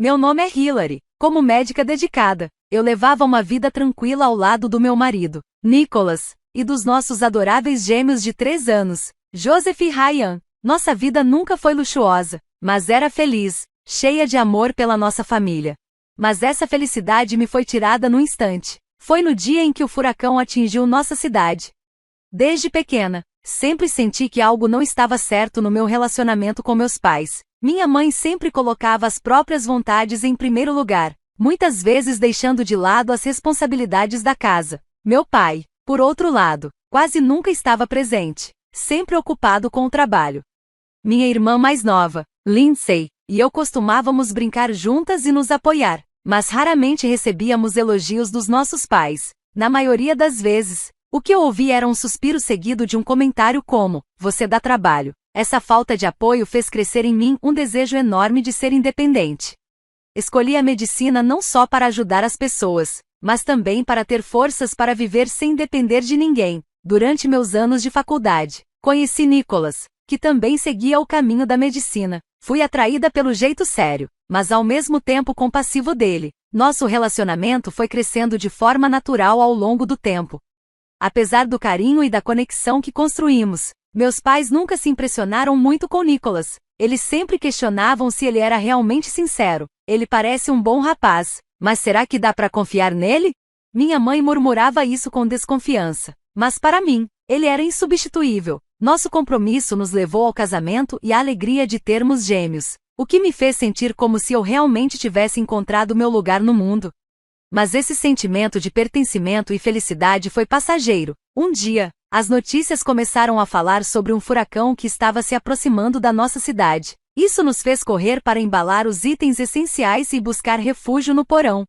Meu nome é Hilary. Como médica dedicada, eu levava uma vida tranquila ao lado do meu marido, Nicholas, e dos nossos adoráveis gêmeos de 3 anos, Joseph e Ryan. Nossa vida nunca foi luxuosa, mas era feliz, cheia de amor pela nossa família. Mas essa felicidade me foi tirada num instante. Foi no dia em que o furacão atingiu nossa cidade. Desde pequena, sempre senti que algo não estava certo no meu relacionamento com meus pais. Minha mãe sempre colocava as próprias vontades em primeiro lugar, muitas vezes deixando de lado as responsabilidades da casa. Meu pai, por outro lado, quase nunca estava presente, sempre ocupado com o trabalho. Minha irmã mais nova, Lindsay, e eu costumávamos brincar juntas e nos apoiar, mas raramente recebíamos elogios dos nossos pais. Na maioria das vezes, o que eu ouvia era um suspiro seguido de um comentário como: "Você dá trabalho." Essa falta de apoio fez crescer em mim um desejo enorme de ser independente. Escolhi a medicina não só para ajudar as pessoas, mas também para ter forças para viver sem depender de ninguém. Durante meus anos de faculdade, conheci Nicholas, que também seguia o caminho da medicina. Fui atraída pelo jeito sério, mas ao mesmo tempo compassivo dele. Nosso relacionamento foi crescendo de forma natural ao longo do tempo. Apesar do carinho e da conexão que construímos, meus pais nunca se impressionaram muito com Nicholas. Eles sempre questionavam se ele era realmente sincero. Ele parece um bom rapaz, mas será que dá para confiar nele? Minha mãe murmurava isso com desconfiança. Mas para mim, ele era insubstituível. Nosso compromisso nos levou ao casamento e à alegria de termos gêmeos, o que me fez sentir como se eu realmente tivesse encontrado meu lugar no mundo. Mas esse sentimento de pertencimento e felicidade foi passageiro. Um dia, as notícias começaram a falar sobre um furacão que estava se aproximando da nossa cidade. Isso nos fez correr para embalar os itens essenciais e buscar refúgio no porão.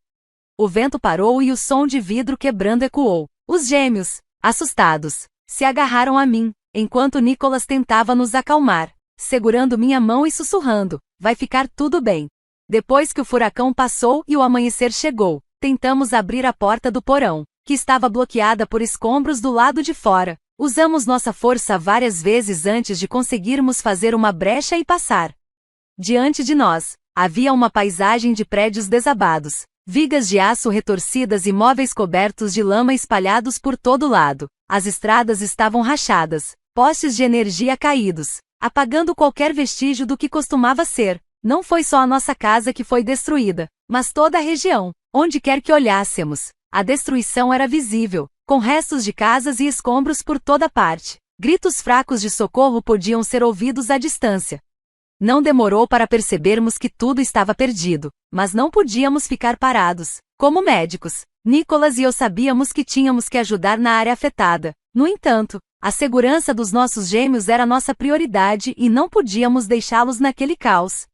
O vento parou e o som de vidro quebrando ecoou. Os gêmeos, assustados, se agarraram a mim, enquanto Nicholas tentava nos acalmar, segurando minha mão e sussurrando: "Vai ficar tudo bem." Depois que o furacão passou e o amanhecer chegou, tentamos abrir a porta do porão, que estava bloqueada por escombros do lado de fora. Usamos nossa força várias vezes antes de conseguirmos fazer uma brecha e passar. Diante de nós, havia uma paisagem de prédios desabados, vigas de aço retorcidas e móveis cobertos de lama espalhados por todo lado. As estradas estavam rachadas, postes de energia caídos, apagando qualquer vestígio do que costumava ser. Não foi só a nossa casa que foi destruída, mas toda a região. Onde quer que olhássemos, a destruição era visível, com restos de casas e escombros por toda parte. Gritos fracos de socorro podiam ser ouvidos à distância. Não demorou para percebermos que tudo estava perdido, mas não podíamos ficar parados. Como médicos, Nicholas e eu sabíamos que tínhamos que ajudar na área afetada. No entanto, a segurança dos nossos gêmeos era nossa prioridade e não podíamos deixá-los naquele caos.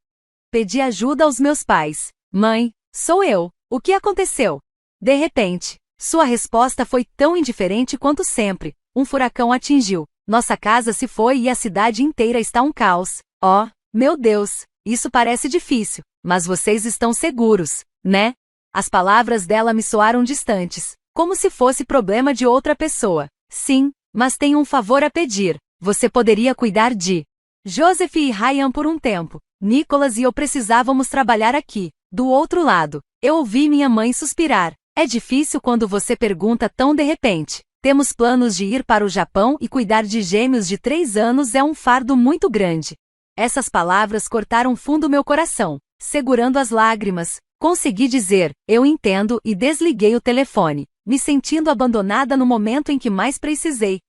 Pedi ajuda aos meus pais. "Mãe, sou eu. O que aconteceu?" De repente, sua resposta foi tão indiferente quanto sempre. "Um furacão atingiu. Nossa casa se foi e a cidade inteira está um caos." "Oh, meu Deus, isso parece difícil, mas vocês estão seguros, né?" As palavras dela me soaram distantes, como se fosse problema de outra pessoa. "Sim, mas tenho um favor a pedir. Você poderia cuidar de Joseph e Ryan por um tempo. Nicholas e eu precisávamos trabalhar aqui." Do outro lado, eu ouvi minha mãe suspirar. "É difícil quando você pergunta tão de repente. Temos planos de ir para o Japão e cuidar de gêmeos de 3 anos é um fardo muito grande." Essas palavras cortaram fundo meu coração. Segurando as lágrimas, consegui dizer: "Eu entendo" e desliguei o telefone, me sentindo abandonada no momento em que mais precisei.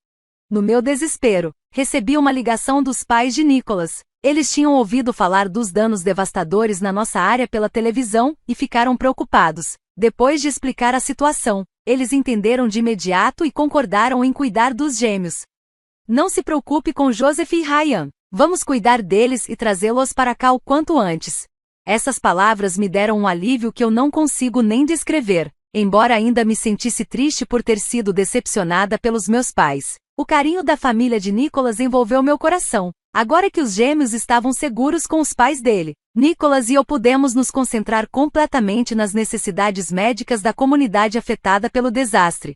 No meu desespero, recebi uma ligação dos pais de Nicholas. Eles tinham ouvido falar dos danos devastadores na nossa área pela televisão e ficaram preocupados. Depois de explicar a situação, eles entenderam de imediato e concordaram em cuidar dos gêmeos. "Não se preocupe com Joseph e Ryan. Vamos cuidar deles e trazê-los para cá o quanto antes." Essas palavras me deram um alívio que eu não consigo nem descrever. Embora ainda me sentisse triste por ter sido decepcionada pelos meus pais, o carinho da família de Nicholas envolveu meu coração. Agora que os gêmeos estavam seguros com os pais dele, Nicholas e eu pudemos nos concentrar completamente nas necessidades médicas da comunidade afetada pelo desastre.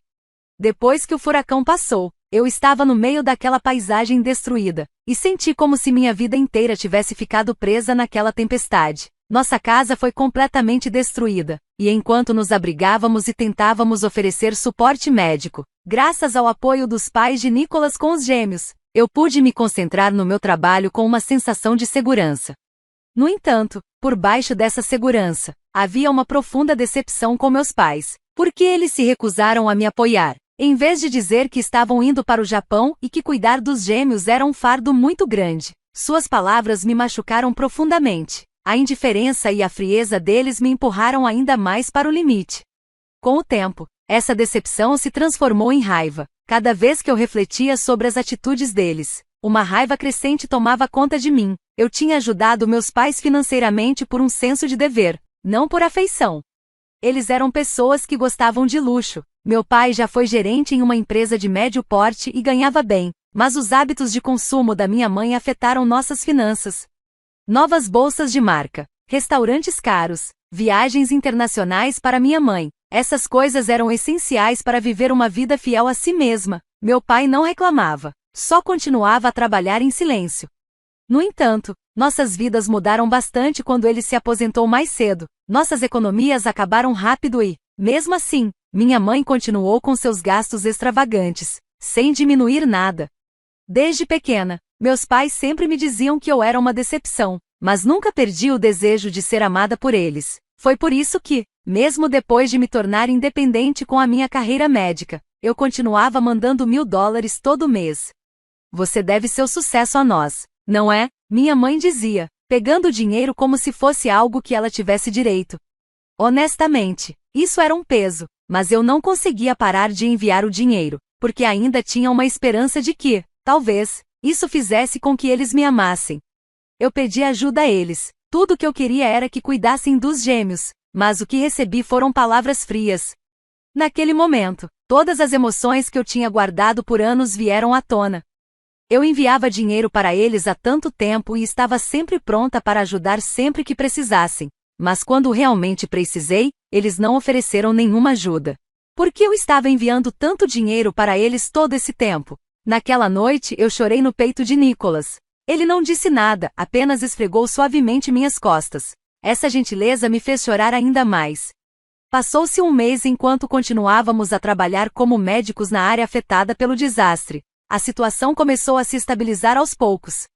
Depois que o furacão passou, eu estava no meio daquela paisagem destruída, e senti como se minha vida inteira tivesse ficado presa naquela tempestade. Nossa casa foi completamente destruída, e enquanto nos abrigávamos e tentávamos oferecer suporte médico, graças ao apoio dos pais de Nicholas com os gêmeos, eu pude me concentrar no meu trabalho com uma sensação de segurança. No entanto, por baixo dessa segurança, havia uma profunda decepção com meus pais, porque eles se recusaram a me apoiar, em vez de dizer que estavam indo para o Japão e que cuidar dos gêmeos era um fardo muito grande. Suas palavras me machucaram profundamente. A indiferença e a frieza deles me empurraram ainda mais para o limite. Com o tempo, essa decepção se transformou em raiva. Cada vez que eu refletia sobre as atitudes deles, uma raiva crescente tomava conta de mim. Eu tinha ajudado meus pais financeiramente por um senso de dever, não por afeição. Eles eram pessoas que gostavam de luxo. Meu pai já foi gerente em uma empresa de médio porte e ganhava bem, mas os hábitos de consumo da minha mãe afetaram nossas finanças. Novas bolsas de marca, restaurantes caros, viagens internacionais para minha mãe. Essas coisas eram essenciais para viver uma vida fiel a si mesma. Meu pai não reclamava, só continuava a trabalhar em silêncio. No entanto, nossas vidas mudaram bastante quando ele se aposentou mais cedo. Nossas economias acabaram rápido e, mesmo assim, minha mãe continuou com seus gastos extravagantes, sem diminuir nada. Desde pequena, meus pais sempre me diziam que eu era uma decepção, mas nunca perdi o desejo de ser amada por eles. Foi por isso que, mesmo depois de me tornar independente com a minha carreira médica, eu continuava mandando $1000 todo mês. Você deve seu sucesso a nós, não é? Minha mãe dizia, pegando o dinheiro como se fosse algo que ela tivesse direito. Honestamente, isso era um peso, mas eu não conseguia parar de enviar o dinheiro, porque ainda tinha uma esperança de que, talvez, isso fizesse com que eles me amassem. Eu pedi ajuda a eles, tudo que eu queria era que cuidassem dos gêmeos, mas o que recebi foram palavras frias. Naquele momento, todas as emoções que eu tinha guardado por anos vieram à tona. Eu enviava dinheiro para eles há tanto tempo e estava sempre pronta para ajudar sempre que precisassem, mas quando realmente precisei, eles não ofereceram nenhuma ajuda. Por que eu estava enviando tanto dinheiro para eles todo esse tempo? Naquela noite eu chorei no peito de Nicholas. Ele não disse nada, apenas esfregou suavemente minhas costas. Essa gentileza me fez chorar ainda mais. Passou-se um mês enquanto continuávamos a trabalhar como médicos na área afetada pelo desastre. A situação começou a se estabilizar aos poucos.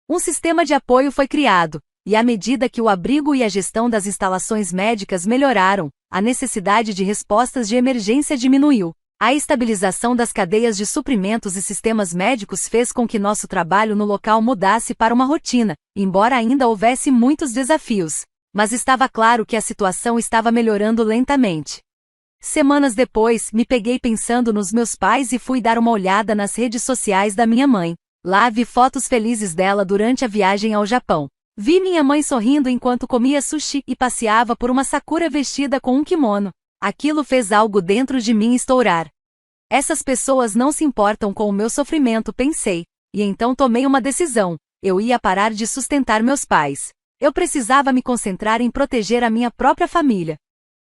Um sistema de apoio foi criado, e à medida que o abrigo e a gestão das instalações médicas melhoraram, a necessidade de respostas de emergência diminuiu. A estabilização das cadeias de suprimentos e sistemas médicos fez com que nosso trabalho no local mudasse para uma rotina, embora ainda houvesse muitos desafios. Mas estava claro que a situação estava melhorando lentamente. Semanas depois, me peguei pensando nos meus pais e fui dar uma olhada nas redes sociais da minha mãe. Lá vi fotos felizes dela durante a viagem ao Japão. Vi minha mãe sorrindo enquanto comia sushi e passeava por uma sakura vestida com um kimono. Aquilo fez algo dentro de mim estourar. Essas pessoas não se importam com o meu sofrimento, pensei, e então tomei uma decisão. Eu ia parar de sustentar meus pais. Eu precisava me concentrar em proteger a minha própria família.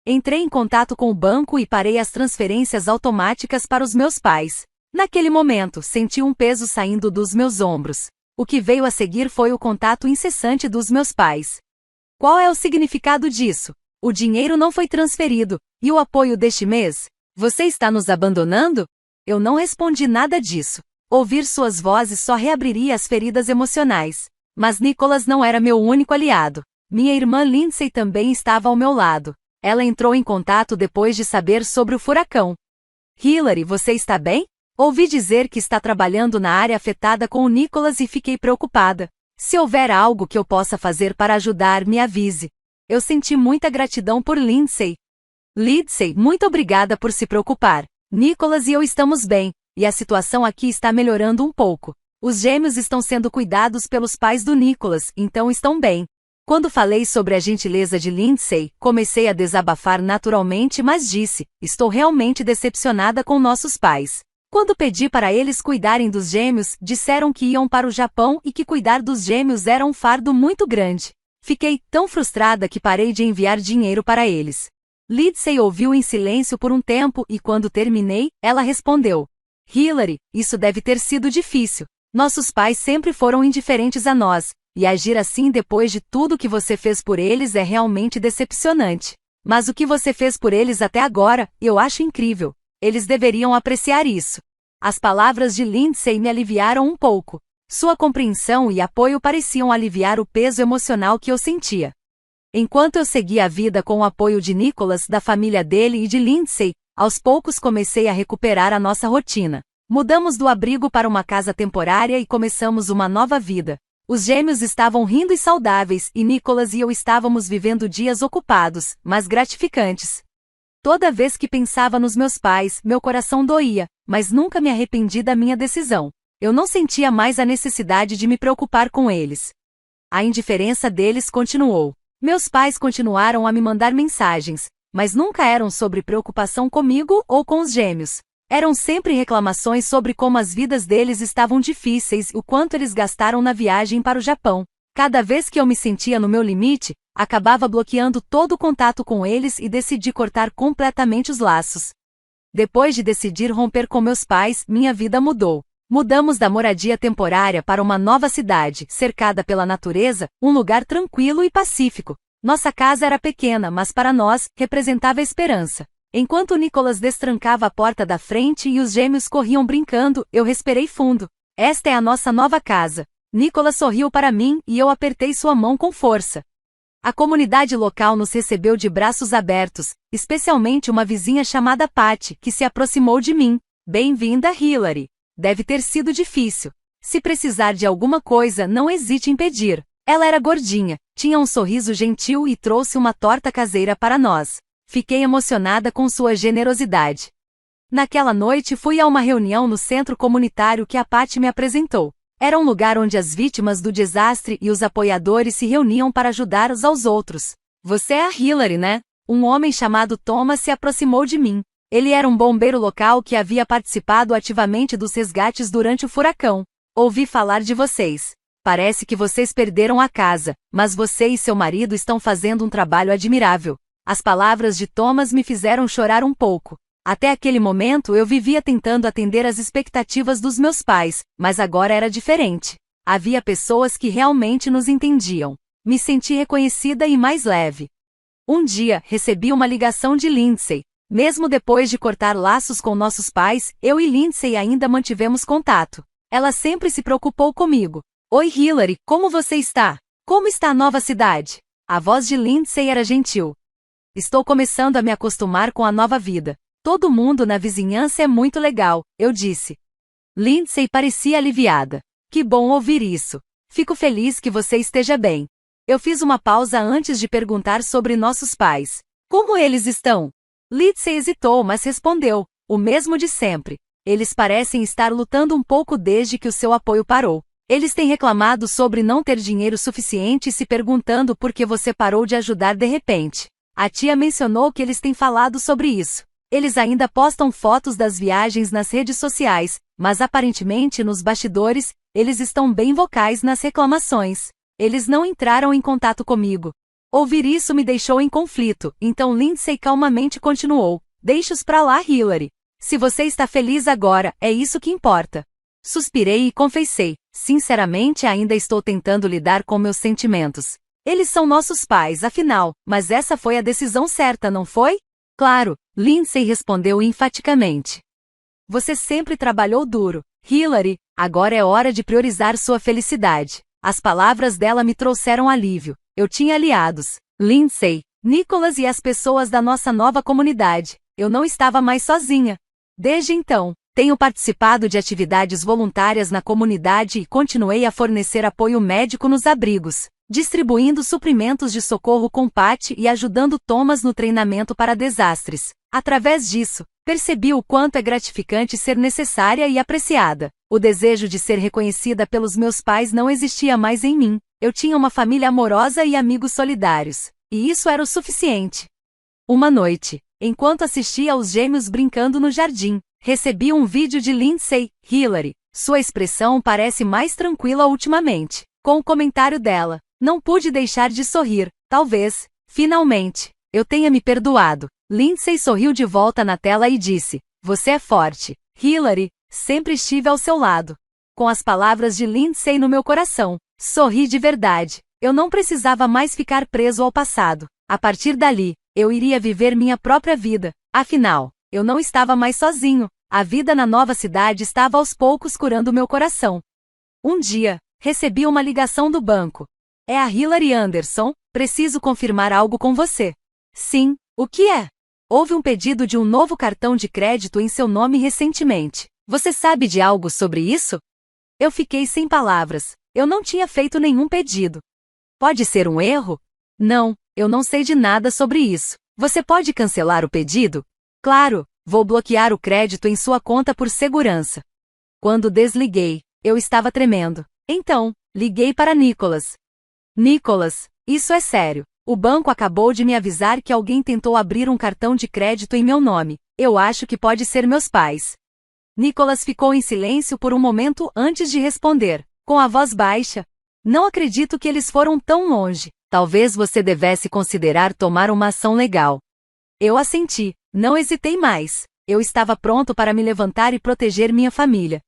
Entrei em contato com o banco e parei as transferências automáticas para os meus pais. Naquele momento, senti um peso saindo dos meus ombros. O que veio a seguir foi o contato incessante dos meus pais. Qual é o significado disso? O dinheiro não foi transferido, e o apoio deste mês? Você está nos abandonando? Eu não respondi nada disso. Ouvir suas vozes só reabriria as feridas emocionais. Mas Nicholas não era meu único aliado. Minha irmã Lindsay também estava ao meu lado. Ela entrou em contato depois de saber sobre o furacão. Hillary, você está bem? Ouvi dizer que está trabalhando na área afetada com o Nicholas e fiquei preocupada. Se houver algo que eu possa fazer para ajudar, me avise. Eu senti muita gratidão por Lindsay. Lindsay, muito obrigada por se preocupar. Nicholas e eu estamos bem, e a situação aqui está melhorando um pouco. Os gêmeos estão sendo cuidados pelos pais do Nicholas, então estão bem. Quando falei sobre a gentileza de Lindsay, comecei a desabafar naturalmente, mas disse, estou realmente decepcionada com nossos pais. Quando pedi para eles cuidarem dos gêmeos, disseram que iam para o Japão e que cuidar dos gêmeos era um fardo muito grande. Fiquei tão frustrada que parei de enviar dinheiro para eles. Lindsay ouviu em silêncio por um tempo e quando terminei, ela respondeu. Hillary, isso deve ter sido difícil. Nossos pais sempre foram indiferentes a nós, e agir assim depois de tudo que você fez por eles é realmente decepcionante. Mas o que você fez por eles até agora, eu acho incrível. Eles deveriam apreciar isso. As palavras de Lindsay me aliviaram um pouco. Sua compreensão e apoio pareciam aliviar o peso emocional que eu sentia. Enquanto eu seguia a vida com o apoio de Nicholas, da família dele e de Lindsay, aos poucos comecei a recuperar a nossa rotina. Mudamos do abrigo para uma casa temporária e começamos uma nova vida. Os gêmeos estavam rindo e saudáveis, e Nicholas e eu estávamos vivendo dias ocupados, mas gratificantes. Toda vez que pensava nos meus pais, meu coração doía, mas nunca me arrependi da minha decisão. Eu não sentia mais a necessidade de me preocupar com eles. A indiferença deles continuou. Meus pais continuaram a me mandar mensagens, mas nunca eram sobre preocupação comigo ou com os gêmeos. Eram sempre reclamações sobre como as vidas deles estavam difíceis e o quanto eles gastaram na viagem para o Japão. Cada vez que eu me sentia no meu limite, acabava bloqueando todo o contato com eles e decidi cortar completamente os laços. Depois de decidir romper com meus pais, minha vida mudou. Mudamos da moradia temporária para uma nova cidade, cercada pela natureza, um lugar tranquilo e pacífico. Nossa casa era pequena, mas para nós, representava esperança. Enquanto Nicholas destrancava a porta da frente e os gêmeos corriam brincando, eu respirei fundo. Esta é a nossa nova casa. Nicholas sorriu para mim e eu apertei sua mão com força. A comunidade local nos recebeu de braços abertos, especialmente uma vizinha chamada Patty, que se aproximou de mim. Bem-vinda, Hillary. Deve ter sido difícil. Se precisar de alguma coisa, não hesite em pedir. Ela era gordinha, tinha um sorriso gentil e trouxe uma torta caseira para nós. Fiquei emocionada com sua generosidade. Naquela noite fui a uma reunião no centro comunitário que a Patty me apresentou. Era um lugar onde as vítimas do desastre e os apoiadores se reuniam para ajudar uns aos outros. Você é a Hillary, né? Um homem chamado Thomas se aproximou de mim. Ele era um bombeiro local que havia participado ativamente dos resgates durante o furacão. Ouvi falar de vocês. Parece que vocês perderam a casa, mas você e seu marido estão fazendo um trabalho admirável. As palavras de Thomas me fizeram chorar um pouco. Até aquele momento eu vivia tentando atender às expectativas dos meus pais, mas agora era diferente. Havia pessoas que realmente nos entendiam. Me senti reconhecida e mais leve. Um dia, recebi uma ligação de Lindsay. Mesmo depois de cortar laços com nossos pais, eu e Lindsay ainda mantivemos contato. Ela sempre se preocupou comigo. Oi Hillary, como você está? Como está a nova cidade? A voz de Lindsay era gentil. Estou começando a me acostumar com a nova vida. Todo mundo na vizinhança é muito legal, eu disse. Lindsay parecia aliviada. Que bom ouvir isso. Fico feliz que você esteja bem. Eu fiz uma pausa antes de perguntar sobre nossos pais. Como eles estão? Lindsay hesitou, mas respondeu. O mesmo de sempre. Eles parecem estar lutando um pouco desde que o seu apoio parou. Eles têm reclamado sobre não ter dinheiro suficiente e se perguntando por que você parou de ajudar de repente. A tia mencionou que eles têm falado sobre isso. Eles ainda postam fotos das viagens nas redes sociais, mas aparentemente nos bastidores, eles estão bem vocais nas reclamações. Eles não entraram em contato comigo. Ouvir isso me deixou em conflito, então Lindsay calmamente continuou. Deixa-os pra lá, Hillary. Se você está feliz agora, é isso que importa. Suspirei e confessei. Sinceramente, ainda estou tentando lidar com meus sentimentos. Eles são nossos pais, afinal, mas essa foi a decisão certa, não foi? Claro, Lindsay respondeu enfaticamente. Você sempre trabalhou duro, Hillary, agora é hora de priorizar sua felicidade. As palavras dela me trouxeram alívio. Eu tinha aliados, Lindsay, Nicholas e as pessoas da nossa nova comunidade. Eu não estava mais sozinha. Desde então, tenho participado de atividades voluntárias na comunidade e continuei a fornecer apoio médico nos abrigos, distribuindo suprimentos de socorro com Patty e ajudando Thomas no treinamento para desastres. Através disso, percebi o quanto é gratificante ser necessária e apreciada. O desejo de ser reconhecida pelos meus pais não existia mais em mim. Eu tinha uma família amorosa e amigos solidários, e isso era o suficiente. Uma noite, enquanto assistia aos gêmeos brincando no jardim, recebi um vídeo de Lindsay, Hillary. Sua expressão parece mais tranquila ultimamente. Com o comentário dela, não pude deixar de sorrir. Talvez, finalmente, eu tenha me perdoado. Lindsay sorriu de volta na tela e disse: Você é forte, Hillary, sempre estive ao seu lado. Com as palavras de Lindsay no meu coração, Sorri de verdade. Eu não precisava mais ficar preso ao passado. A partir dali, eu iria viver minha própria vida. Afinal, eu não estava mais sozinho. A vida na nova cidade estava aos poucos curando meu coração. Um dia, recebi uma ligação do banco. É a Hilary Anderson, preciso confirmar algo com você. Sim, o que é? Houve um pedido de um novo cartão de crédito em seu nome recentemente. Você sabe de algo sobre isso? Eu fiquei sem palavras. Eu não tinha feito nenhum pedido. Pode ser um erro? Não, eu não sei de nada sobre isso. Você pode cancelar o pedido? Claro, vou bloquear o crédito em sua conta por segurança. Quando desliguei, eu estava tremendo. Então, liguei para Nicholas. Nicholas, isso é sério. O banco acabou de me avisar que alguém tentou abrir um cartão de crédito em meu nome. Eu acho que pode ser meus pais. Nicholas ficou em silêncio por um momento antes de responder, com a voz baixa. Não acredito que eles foram tão longe. Talvez você devesse considerar tomar uma ação legal. Eu assenti, não hesitei mais. Eu estava pronto para me levantar e proteger minha família.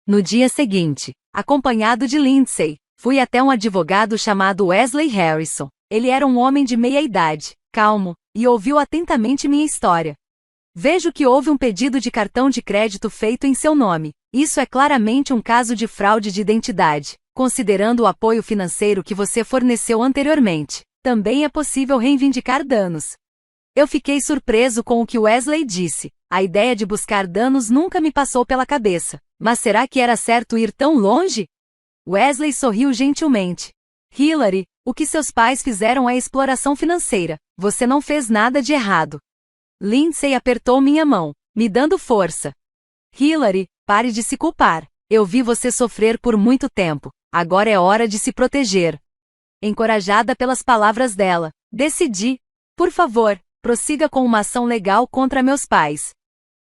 No dia seguinte, acompanhado de Lindsay, fui até um advogado chamado Wesley Harrison. Ele era um homem de meia-idade, calmo, e ouviu atentamente minha história. Vejo que houve um pedido de cartão de crédito feito em seu nome. Isso é claramente um caso de fraude de identidade. Considerando o apoio financeiro que você forneceu anteriormente, também é possível reivindicar danos. Eu fiquei surpreso com o que Wesley disse. A ideia de buscar danos nunca me passou pela cabeça. Mas será que era certo ir tão longe? Wesley sorriu gentilmente. Hilary, o que seus pais fizeram é exploração financeira. Você não fez nada de errado. Lindsay apertou minha mão, me dando força. Hilary, pare de se culpar. Eu vi você sofrer por muito tempo. Agora é hora de se proteger. Encorajada pelas palavras dela, decidi. Por favor, prossiga com uma ação legal contra meus pais.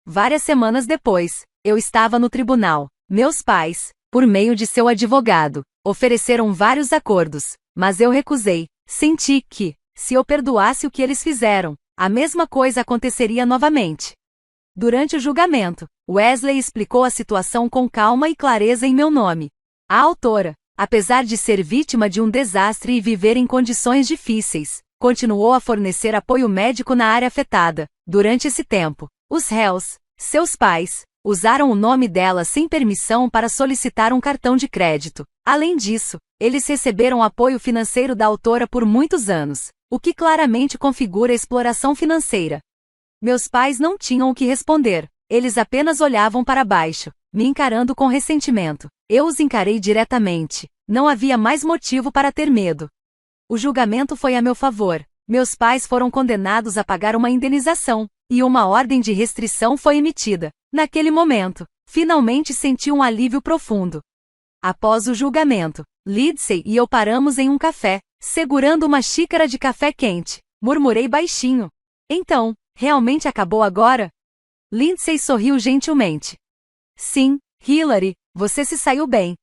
Várias semanas depois, eu estava no tribunal. Meus pais, por meio de seu advogado, ofereceram vários acordos, mas eu recusei. Senti que, se eu perdoasse o que eles fizeram, a mesma coisa aconteceria novamente. Durante o julgamento, Wesley explicou a situação com calma e clareza em meu nome. A autora, apesar de ser vítima de um desastre e viver em condições difíceis, continuou a fornecer apoio médico na área afetada. Durante esse tempo, os réus, seus pais, usaram o nome dela sem permissão para solicitar um cartão de crédito. Além disso, eles receberam apoio financeiro da autora por muitos anos, o que claramente configura exploração financeira. Meus pais não tinham o que responder, eles apenas olhavam para baixo, me encarando com ressentimento. Eu os encarei diretamente, não havia mais motivo para ter medo. O julgamento foi a meu favor, meus pais foram condenados a pagar uma indenização, e uma ordem de restrição foi emitida. Naquele momento, finalmente senti um alívio profundo. Após o julgamento, Lindsay e eu paramos em um café, segurando uma xícara de café quente. Murmurei baixinho. Então, realmente acabou agora? Lindsay sorriu gentilmente. Sim, Hilary, você se saiu bem.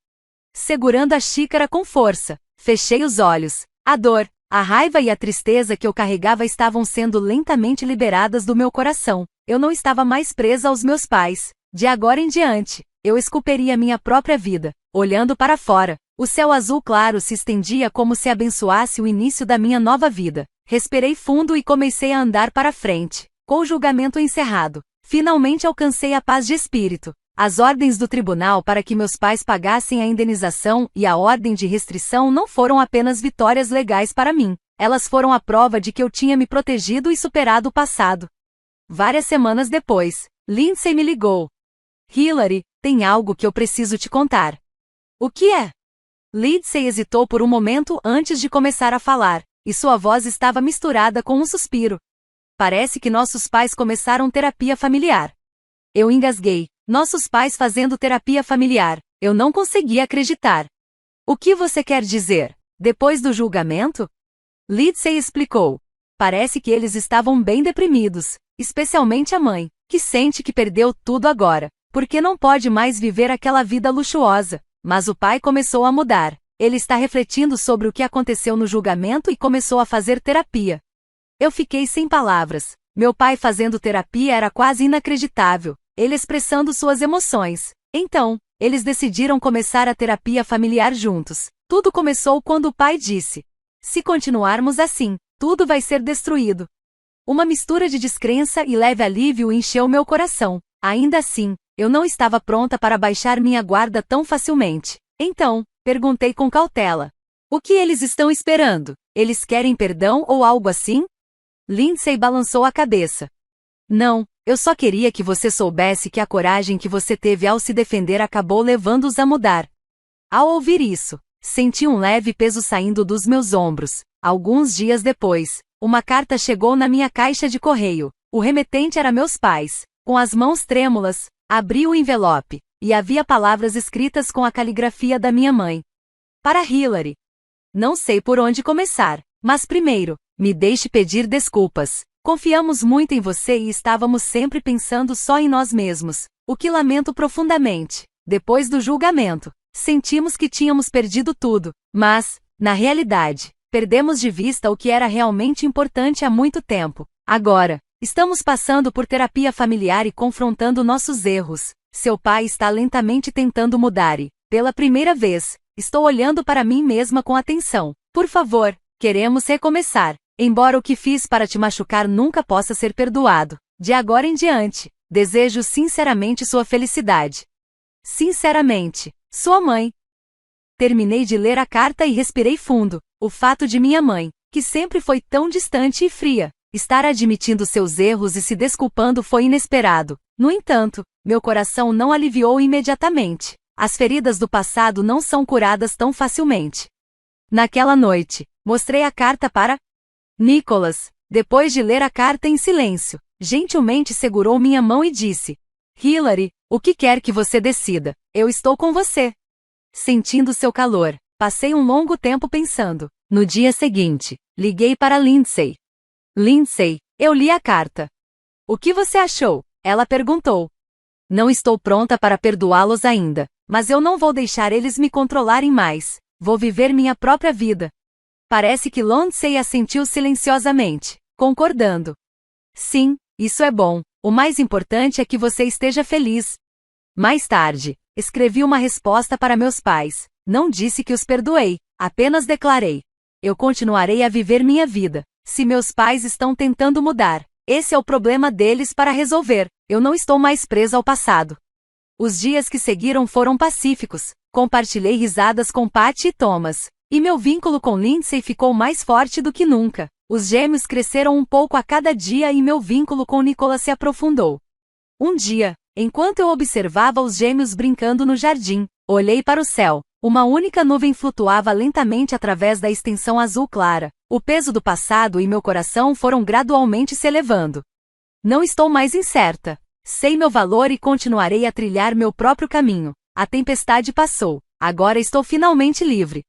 Segurando a xícara com força, fechei os olhos. A dor, a raiva e a tristeza que eu carregava estavam sendo lentamente liberadas do meu coração. Eu não estava mais presa aos meus pais. De agora em diante, eu esculperia minha própria vida. Olhando para fora, o céu azul claro se estendia como se abençoasse o início da minha nova vida. Respirei fundo e comecei a andar para frente. Com o julgamento encerrado, finalmente alcancei a paz de espírito. As ordens do tribunal para que meus pais pagassem a indenização e a ordem de restrição não foram apenas vitórias legais para mim. Elas foram a prova de que eu tinha me protegido e superado o passado. Várias semanas depois, Lindsay me ligou. Hilary, tem algo que eu preciso te contar. O que é? Lindsay hesitou por um momento antes de começar a falar, e sua voz estava misturada com um suspiro. Parece que nossos pais começaram terapia familiar. Eu engasguei. Nossos pais fazendo terapia familiar. Eu não conseguia acreditar. O que você quer dizer? Depois do julgamento? Lindsay explicou. Parece que eles estavam bem deprimidos, especialmente a mãe, que sente que perdeu tudo agora, porque não pode mais viver aquela vida luxuosa. Mas o pai começou a mudar. Ele está refletindo sobre o que aconteceu no julgamento e começou a fazer terapia. Eu fiquei sem palavras. Meu pai fazendo terapia era quase inacreditável. Ele expressando suas emoções. Então, eles decidiram começar a terapia familiar juntos. Tudo começou quando o pai disse: se continuarmos assim, tudo vai ser destruído. Uma mistura de descrença e leve alívio encheu meu coração. Ainda assim, eu não estava pronta para baixar minha guarda tão facilmente. Então, perguntei com cautela: o que eles estão esperando? Eles querem perdão ou algo assim? Lindsay balançou a cabeça. Não, eu só queria que você soubesse que a coragem que você teve ao se defender acabou levando-os a mudar. Ao ouvir isso, senti um leve peso saindo dos meus ombros. Alguns dias depois, uma carta chegou na minha caixa de correio. O remetente era meus pais. Com as mãos trêmulas, abri o envelope, e havia palavras escritas com a caligrafia da minha mãe. Para Hilary. Não sei por onde começar, mas primeiro, me deixe pedir desculpas. Confiamos muito em você e estávamos sempre pensando só em nós mesmos, o que lamento profundamente. Depois do julgamento, sentimos que tínhamos perdido tudo, mas, na realidade, perdemos de vista o que era realmente importante há muito tempo. Agora, estamos passando por terapia familiar e confrontando nossos erros. Seu pai está lentamente tentando mudar e, pela primeira vez, estou olhando para mim mesma com atenção. Por favor, queremos recomeçar. Embora o que fiz para te machucar nunca possa ser perdoado, de agora em diante, desejo sinceramente sua felicidade. Sinceramente, sua mãe. Terminei de ler a carta e respirei fundo. O fato de minha mãe, que sempre foi tão distante e fria, estar admitindo seus erros e se desculpando foi inesperado. No entanto, meu coração não aliviou imediatamente. As feridas do passado não são curadas tão facilmente. Naquela noite, mostrei a carta para Nicholas. Depois de ler a carta em silêncio, gentilmente segurou minha mão e disse: Hilary, o que quer que você decida, eu estou com você. Sentindo seu calor, passei um longo tempo pensando. No dia seguinte, liguei para Lindsay. Lindsay, eu li a carta. O que você achou? Ela perguntou. Não estou pronta para perdoá-los ainda, mas eu não vou deixar eles me controlarem mais. Vou viver minha própria vida. Parece que Lindsay assentiu silenciosamente, concordando. Sim, isso é bom. O mais importante é que você esteja feliz. Mais tarde, escrevi uma resposta para meus pais. Não disse que os perdoei, apenas declarei: eu continuarei a viver minha vida. Se meus pais estão tentando mudar, esse é o problema deles para resolver. Eu não estou mais presa ao passado. Os dias que seguiram foram pacíficos. Compartilhei risadas com Patty e Thomas. E meu vínculo com Lindsay ficou mais forte do que nunca. Os gêmeos cresceram um pouco a cada dia e meu vínculo com Nicholas se aprofundou. Um dia, enquanto eu observava os gêmeos brincando no jardim, olhei para o céu. Uma única nuvem flutuava lentamente através da extensão azul clara. O peso do passado e meu coração foram gradualmente se elevando. Não estou mais incerta. Sei meu valor e continuarei a trilhar meu próprio caminho. A tempestade passou. Agora estou finalmente livre.